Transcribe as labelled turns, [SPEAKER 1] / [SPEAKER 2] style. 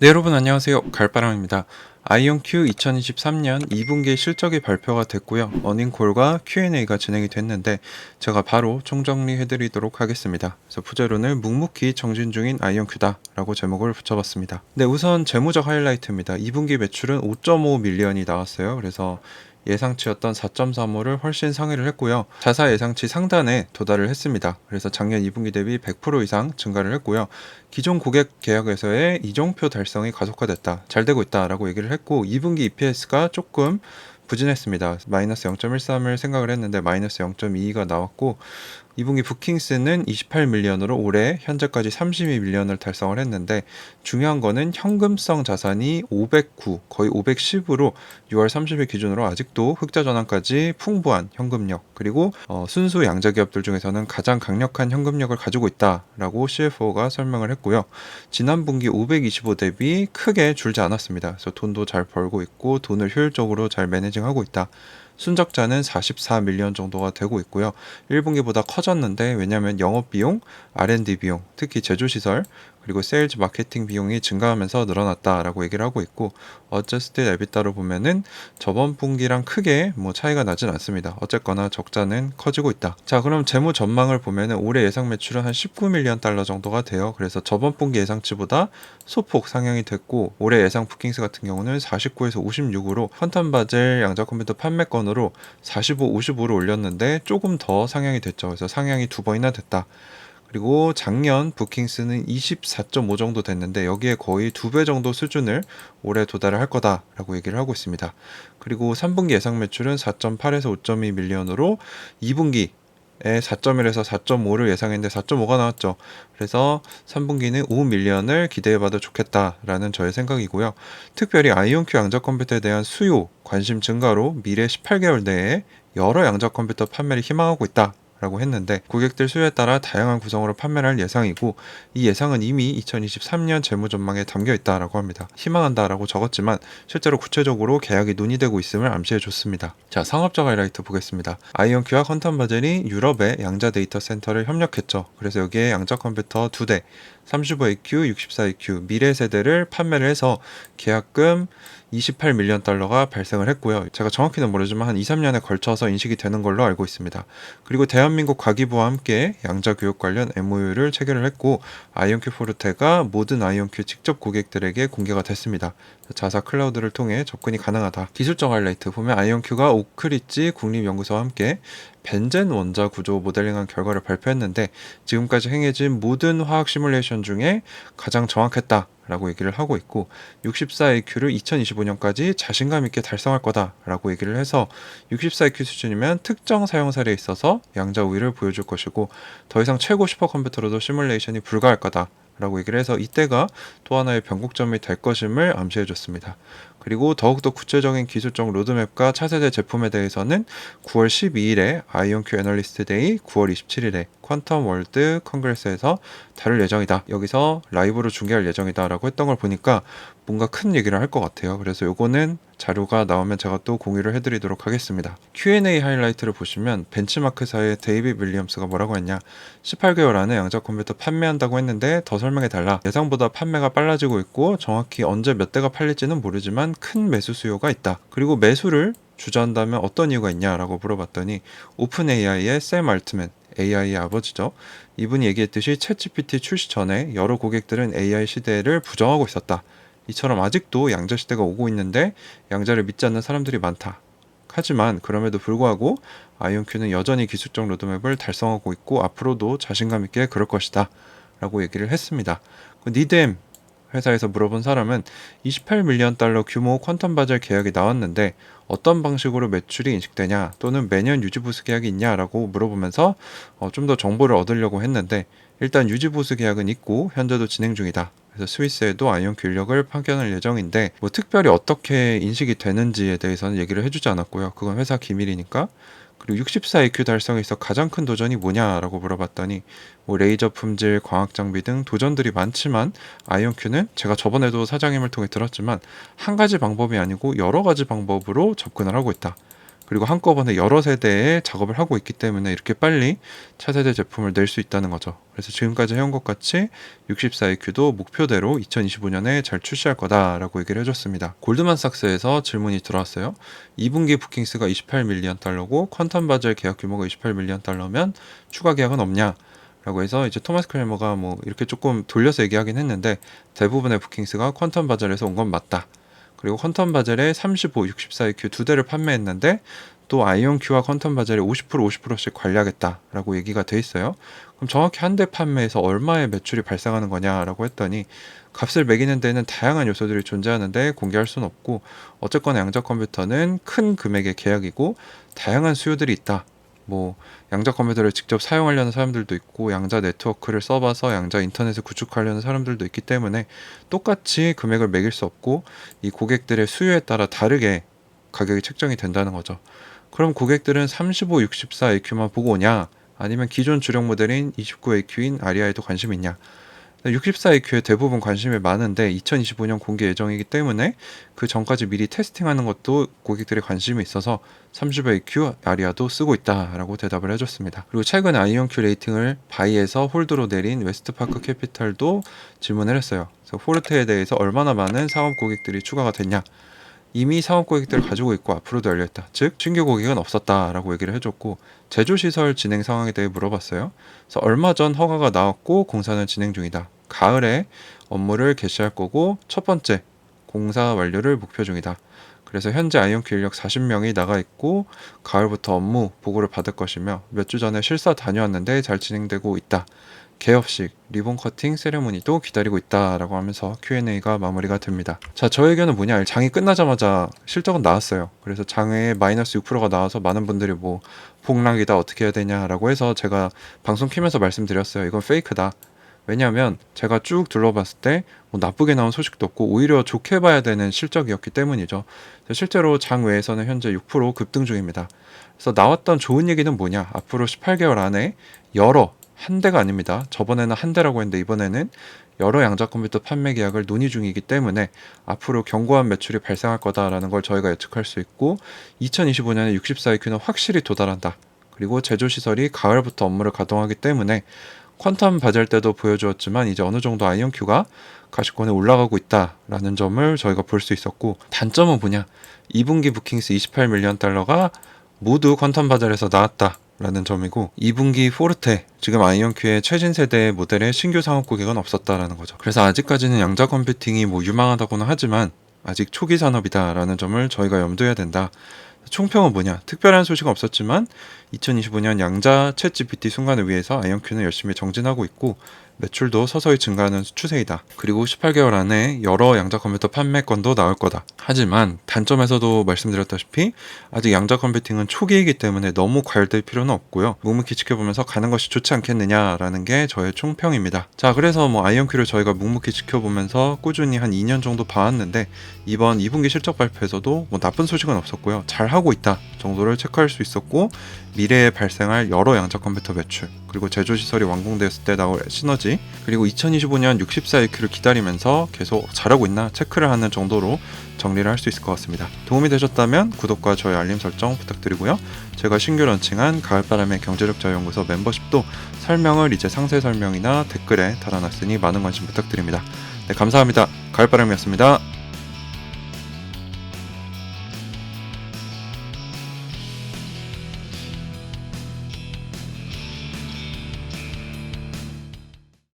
[SPEAKER 1] 네, 여러분 안녕하세요. 갈바람입니다. 아이온큐 2023년 2분기 실적이 발표가 됐고요. 어닝콜과 Q&A가 진행이 됐는데 제가 바로 총정리해드리도록 하겠습니다. 그래서 부제론을 묵묵히 정진 중인 아이온큐다 라고 제목을 붙여봤습니다. 네, 우선 재무적 하이라이트입니다. 2분기 매출은 5.5 밀리언이 나왔어요. 그래서 예상치였던 4.35를 훨씬 상회를 했고요. 자사 예상치 상단에 도달을 했습니다. 그래서 작년 2분기 대비 100% 이상 증가를 했고요. 기존 고객 계약에서의 이종표 달성이 가속화됐다. 잘 되고 있다라고 얘기를 했고 2분기 EPS가 조금 부진했습니다. 마이너스 0.13을 생각을 했는데 마이너스 0.22가 나왔고 2분기 부킹스는 28밀리언으로 올해 현재까지 32밀리언을 달성을 했는데 중요한 거는 현금성 자산이 509, 거의 510으로 6월 30일 기준으로 아직도 흑자 전환까지 풍부한 현금력 그리고 순수 양자 기업들 중에서는 가장 강력한 현금력을 가지고 있다라고 CFO가 설명을 했고요. 지난 분기 525 대비 크게 줄지 않았습니다. 그래서 돈도 잘 벌고 있고 돈을 효율적으로 잘 매니징하고 있다. 순적자는 44밀리언 정도가 되고 있고요. 1분기보다 커졌는데 왜냐하면 영업비용, R&D 비용, 특히 제조시설, 그리고 세일즈 마케팅 비용이 증가하면서 늘어났다라고 얘기를 하고 있고 어저스티드 에비타로 보면은 저번 분기랑 크게 차이가 나진 않습니다. 어쨌거나 적자는 커지고 있다. 자, 그럼 재무 전망을 보면은 올해 예상 매출은 한 19밀리언 달러 정도가 돼요. 그래서 저번 분기 예상치보다 소폭 상향이 됐고 올해 예상 부킹스 같은 경우는 49에서 56으로 퀀텀 바젤 양자 컴퓨터 판매건으로 45, 55로 올렸는데 조금 더 상향이 됐죠. 그래서 상향이 두 번이나 됐다. 그리고 작년 부킹스는 24.5 정도 됐는데 여기에 거의 2배 정도 수준을 올해 도달을 할 거다라고 얘기를 하고 있습니다. 그리고 3분기 예상 매출은 4.8에서 5.2 밀리언으로 2분기 4.1에서 4.5를 예상했는데 4.5가 나왔죠. 그래서 3분기는 5밀리언을 기대해봐도 좋겠다라는 저의 생각이고요. 특별히 아이온큐 양자 컴퓨터에 대한 수요, 관심 증가로 미래 18개월 내에 여러 양자 컴퓨터 판매를 희망하고 있다. 라고 했는데 고객들 수요에 따라 다양한 구성으로 판매를 할 예상이고 이 예상은 이미 2023년 재무 전망에 담겨 있다라고 합니다. 희망한다라고 적었지만 실제로 구체적으로 계약이 논의되고 있음을 암시해 줬습니다. 자, 상업적 하이라이트 보겠습니다. 아이온큐와 컨텀 바젤이 유럽의 양자 데이터 센터를 협력했죠. 그래서 여기에 양자 컴퓨터 2대 35AQ, 64AQ 미래 세대를 판매를 해서 계약금 28밀리언 달러가 발생을 했고요. 제가 정확히는 모르지만 한 2, 3년에 걸쳐서 인식이 되는 걸로 알고 있습니다. 그리고 대한민국 과기부와 함께 양자 교육 관련 MOU를 체결을 했고 아이온큐 포르테가 모든 아이온큐 직접 고객들에게 공개가 됐습니다. 자사 클라우드를 통해 접근이 가능하다. 기술적 하이라이트 보면 아이온큐가 오크리지 국립연구소와 함께 벤젠 원자 구조 모델링한 결과를 발표했는데 지금까지 행해진 모든 화학 시뮬레이션 중에 가장 정확했다. 라고 얘기를 하고 있고 64AQ를 2025년까지 자신감 있게 달성할 거다 라고 얘기를 해서 64AQ 수준이면 특정 사용 사례에 있어서 양자 우위를 보여줄 것이고 더 이상 최고 슈퍼컴퓨터로도 시뮬레이션이 불가할 거다 라고 얘기를 해서 이때가 또 하나의 변곡점이 될 것임을 암시해 줬습니다. 그리고 더욱더 구체적인 기술적 로드맵과 차세대 제품에 대해서는 9월 12일에 아이온큐 애널리스트 데이, 9월 27일에 퀀텀 월드 컨그레스에서 다룰 예정이다. 여기서 라이브로 중계할 예정이다 라고 했던 걸 보니까 뭔가 큰 얘기를 할 것 같아요. 그래서 요거는 자료가 나오면 제가 또 공유를 해드리도록 하겠습니다. Q&A 하이라이트를 보시면 벤치마크사의 데이빗 윌리엄스가 뭐라고 했냐 18개월 안에 양자 컴퓨터 판매한다고 했는데 더 설명해달라. 예상보다 판매가 빨라지고 있고 정확히 언제 몇 대가 팔릴지는 모르지만 큰 매수 수요가 있다. 그리고 매수를 주저한다면 어떤 이유가 있냐라고 물어봤더니 오픈 AI의 샘 알트맨 AI의 아버지죠. 이분이 얘기했듯이 챗GPT 출시 전에 여러 고객들은 AI 시대를 부정하고 있었다. 이처럼 아직도 양자 시대가 오고 있는데 양자를 믿지 않는 사람들이 많다. 하지만 그럼에도 불구하고 아이온큐는 여전히 기술적 로드맵을 달성하고 있고 앞으로도 자신감 있게 그럴 것이다. 라고 얘기를 했습니다. 니뎀 회사에서 물어본 사람은 28밀리언 달러 규모 퀀텀 바젤 계약이 나왔는데 어떤 방식으로 매출이 인식되냐 또는 매년 유지보수 계약이 있냐라고 물어보면서 좀 더 정보를 얻으려고 했는데 일단 유지보수 계약은 있고 현재도 진행 중이다. 그래서 스위스에도 아이온큐 인력을 파견할 예정인데 특별히 어떻게 인식이 되는지에 대해서는 얘기를 해주지 않았고요. 그건 회사 기밀이니까. 그리고 64AQ 달성에 있어 가장 큰 도전이 뭐냐라고 물어봤더니 레이저 품질, 광학 장비 등 도전들이 많지만 아이온큐는 제가 저번에도 사장님을 통해 들었지만 한 가지 방법이 아니고 여러 가지 방법으로 접근을 하고 있다. 그리고 한꺼번에 여러 세대의 작업을 하고 있기 때문에 이렇게 빨리 차세대 제품을 낼 수 있다는 거죠. 그래서 지금까지 해온 것 같이 64EQ도 목표대로 2025년에 잘 출시할 거다라고 얘기를 해줬습니다. 골드만삭스에서 질문이 들어왔어요. 2분기 부킹스가 28밀리언 달러고 퀀텀 바젤 계약 규모가 28밀리언 달러면 추가 계약은 없냐? 라고 해서 이제 토마스 크레머가 뭐 이렇게 조금 돌려서 얘기하긴 했는데 대부분의 부킹스가 퀀텀 바젤에서 온 건 맞다. 그리고 퀀텀 바젤에 35, 64EQ 두 대를 판매했는데 또 아이온Q와 퀀텀 바젤에 50% 50%씩 관리하겠다라고 얘기가 돼 있어요. 그럼 정확히 한 대 판매에서 얼마의 매출이 발생하는 거냐라고 했더니 값을 매기는 데는 다양한 요소들이 존재하는데 공개할 수는 없고 어쨌거나 양자 컴퓨터는 큰 금액의 계약이고 다양한 수요들이 있다. 뭐 양자 컴퓨터를 직접 사용하려는 사람들도 있고 양자 네트워크를 써봐서 양자 인터넷을 구축하려는 사람들도 있기 때문에 똑같이 금액을 매길 수 없고 이 고객들의 수요에 따라 다르게 가격이 책정이 된다는 거죠. 그럼 고객들은 35, 64 AQ만 보고 오냐? 아니면 기존 주력 모델인 29 AQ인 아리아에도 관심이 있냐? 64 AQ에 대부분 관심이 많은데 2025년 공개 예정이기 때문에 그 전까지 미리 테스팅하는 것도 고객들의 관심이 있어서 30 AQ 아리아도 쓰고 있다라고 대답을 해줬습니다. 그리고 최근 아이온Q 레이팅을 바이에서 홀드로 내린 웨스트파크 캐피탈도 질문을 했어요. 그래서 포르테에 대해서 얼마나 많은 사업 고객들이 추가가 됐냐? 이미 사업 고객들을 가지고 있고 앞으로도 열려있다. 즉 신규 고객은 없었다라고 얘기를 해줬고 제조시설 진행 상황에 대해 물어봤어요. 그래서 얼마 전 허가가 나왔고 공사는 진행 중이다. 가을에 업무를 개시할 거고 첫 번째 공사 완료를 목표 중이다. 그래서 현재 아이온큐 인력 40명이 나가 있고 가을부터 업무 보고를 받을 것이며 몇 주 전에 실사 다녀왔는데 잘 진행되고 있다. 개업식, 리본 커팅 세레모니도 기다리고 있다라고 하면서 Q&A가 마무리가 됩니다. 자, 저 의견은 뭐냐? 장이 끝나자마자 실적은 나왔어요. 그래서 장에 마이너스 6%가 나와서 많은 분들이 뭐 폭락이다 어떻게 해야 되냐라고 해서 제가 방송 키면서 말씀드렸어요. 이건 페이크다. 왜냐하면 제가 쭉 둘러봤을 때 뭐 나쁘게 나온 소식도 없고 오히려 좋게 봐야 되는 실적이었기 때문이죠. 실제로 장 외에서는 현재 6% 급등 중입니다. 그래서 나왔던 좋은 얘기는 뭐냐? 앞으로 18개월 안에 여러 한 대가 아닙니다. 저번에는 한 대라고 했는데 이번에는 여러 양자 컴퓨터 판매 계약을 논의 중이기 때문에 앞으로 견고한 매출이 발생할 거다라는 걸 저희가 예측할 수 있고 2025년에 64EQ는 확실히 도달한다. 그리고 제조시설이 가을부터 업무를 가동하기 때문에 퀀텀 바젤 때도 보여주었지만 이제 어느 정도 아이온Q가 가시권에 올라가고 있다라는 점을 저희가 볼 수 있었고 단점은 뭐냐? 2분기 부킹스 28밀리언 달러가 모두 퀀텀 바젤에서 나왔다. 라는 점이고 2분기 포르테 지금 아이온Q의 최신 세대 모델의 신규 상업 고객은 없었다라는 거죠. 그래서 아직까지는 양자 컴퓨팅이 뭐 유망하다고는 하지만 아직 초기 산업이다라는 점을 저희가 염두해야 된다. 총평은 뭐냐? 특별한 소식은 없었지만 2025년 양자 챗 GPT 순간을 위해서 아이온Q는 열심히 정진하고 있고 매출도 서서히 증가하는 추세이다. 그리고 18개월 안에 여러 양자 컴퓨터 판매권도 나올 거다. 하지만 단점에서도 말씀드렸다시피 아직 양자 컴퓨팅은 초기이기 때문에 너무 과열될 필요는 없고요. 묵묵히 지켜보면서 가는 것이 좋지 않겠느냐라는 게 저의 총평입니다. 자, 그래서 뭐 아이온Q를 저희가 묵묵히 지켜보면서 꾸준히 한 2년 정도 봐왔는데 이번 2분기 실적 발표에서도 뭐 나쁜 소식은 없었고요. 잘 하고 있다 정도를 체크할 수 있었고 미래에 발생할 여러 양자 컴퓨터 매출 그리고 제조시설이 완공되었을 때 나올 시너지 그리고 2025년 64EQ를 기다리면서 계속 잘하고 있나 체크를 하는 정도로 정리를 할 수 있을 것 같습니다. 도움이 되셨다면 구독과 좋아요 알림 설정 부탁드리고요. 제가 신규 런칭한 가을바람의 경제적 자유연구소 멤버십도 설명을 이제 상세 설명이나 댓글에 달아놨으니 많은 관심 부탁드립니다. 네, 감사합니다. 가을바람이었습니다.